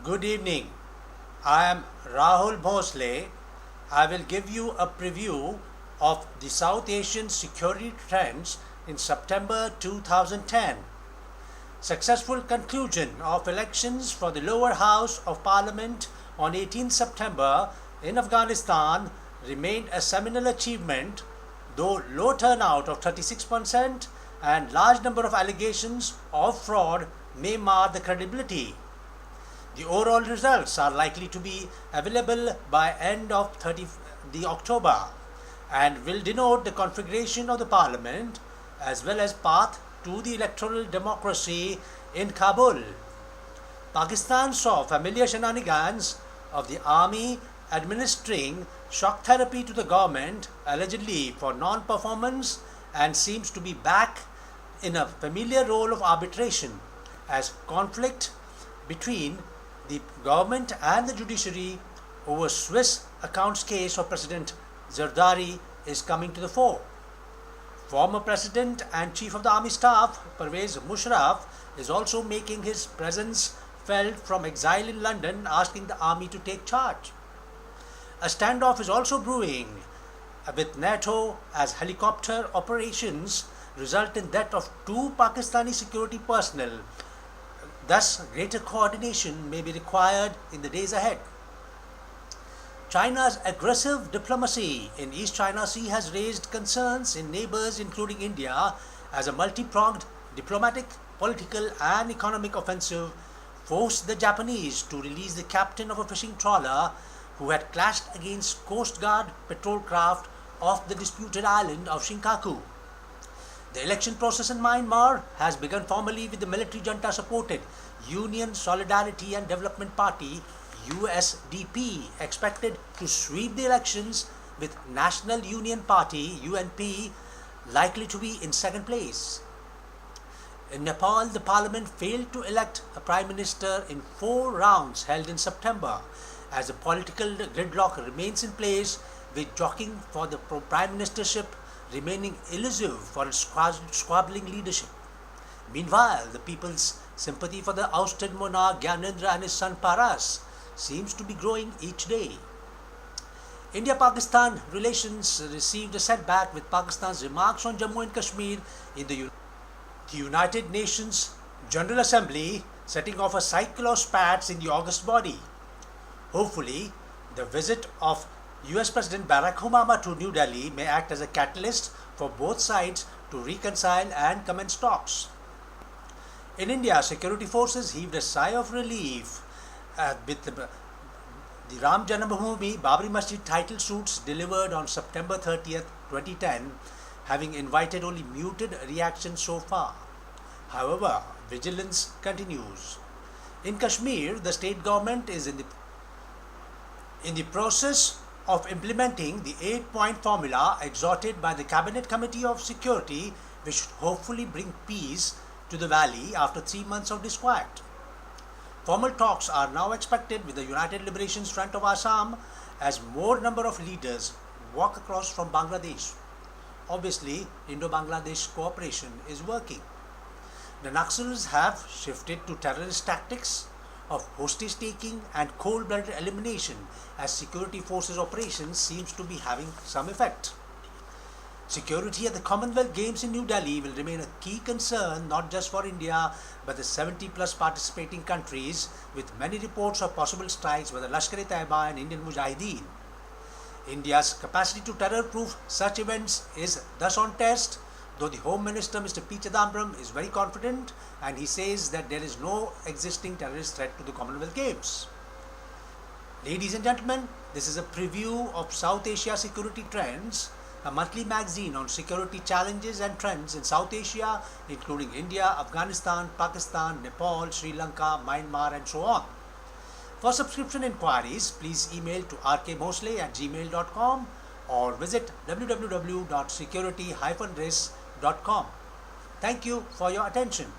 Good evening. I am Rahul Bhosle. I will give you a preview of the South Asian security trends in September 2010. Successful conclusion of elections for the lower house of parliament on 18 September in Afghanistan remained a seminal achievement, though low turnout of 36% and large number of allegations of fraud may mar the credibility. The overall results are likely to be available by end of the October and will denote the configuration of the parliament as well as path to the electoral democracy in Kabul. Pakistan saw familiar shenanigans of the army administering shock therapy to the government allegedly for non-performance and seems to be back in a familiar role of arbitration as conflict between the government and the judiciary over Swiss accounts case of President Zardari is coming to the fore. Former President and Chief of the Army Staff Pervez Musharraf is also making his presence felt from exile in London, asking the army to take charge. A standoff is also brewing with NATO as helicopter operations result in death of two Pakistani security personnel. Thus, greater coordination may be required in the days ahead. China's aggressive diplomacy in East China Sea has raised concerns in neighbors including India as a multi-pronged diplomatic, political and economic offensive forced the Japanese to release the captain of a fishing trawler who had clashed against Coast Guard patrol craft off the disputed island of Shinkaku. The election process in Myanmar has begun formally with the military junta supported Union Solidarity and Development Party USDP expected to sweep the elections with National Union Party UNP likely to be in second place. In Nepal, the parliament failed to elect a prime minister in 4 rounds held in September as the political gridlock remains in place with jockeying for the prime ministership remaining elusive for its squabbling leadership. Meanwhile, the people's sympathy for the ousted monarch Gyanendra and his son Paras seems to be growing each day. India-Pakistan relations received a setback with Pakistan's remarks on Jammu and Kashmir in the United Nations General Assembly setting off a cycle of spats in the August body. Hopefully, the visit of US President Barack Obama to New Delhi may act as a catalyst for both sides to reconcile and commence talks. In India, security forces heaved a sigh of relief with the Ram Janmabhoomi Babri Masjid title suits delivered on September 30th, 2010, having invited only muted reaction so far. However, vigilance continues. In Kashmir, the state government is in the process of implementing the 8-point formula exhorted by the Cabinet Committee of Security, which should hopefully bring peace to the valley after 3 months of disquiet. Formal talks are now expected with the United Liberation Front of Assam as more number of leaders walk across from Bangladesh. Obviously, Indo-Bangladesh cooperation is working. The Naxals have shifted to terrorist tactics of hostage-taking and cold-blooded elimination as security forces operations seems to be having some effect. Security at the Commonwealth Games in New Delhi will remain a key concern not just for India but the 70+ participating countries, with many reports of possible strikes by the Lashkar-e-Taiba and Indian Mujahideen. India's capacity to terror-proof such events is thus on test, though the Home Minister Mr. P. Chidambaram is very confident and he says that there is no existing terrorist threat to the Commonwealth Games. Ladies and gentlemen, this is a preview of South Asia Security Trends, a monthly magazine on security challenges and trends in South Asia, including India, Afghanistan, Pakistan, Nepal, Sri Lanka, Myanmar and so on. For subscription inquiries, please email to rkbhosle@gmail.com or visit www.security-risk.com. Thank you for your attention.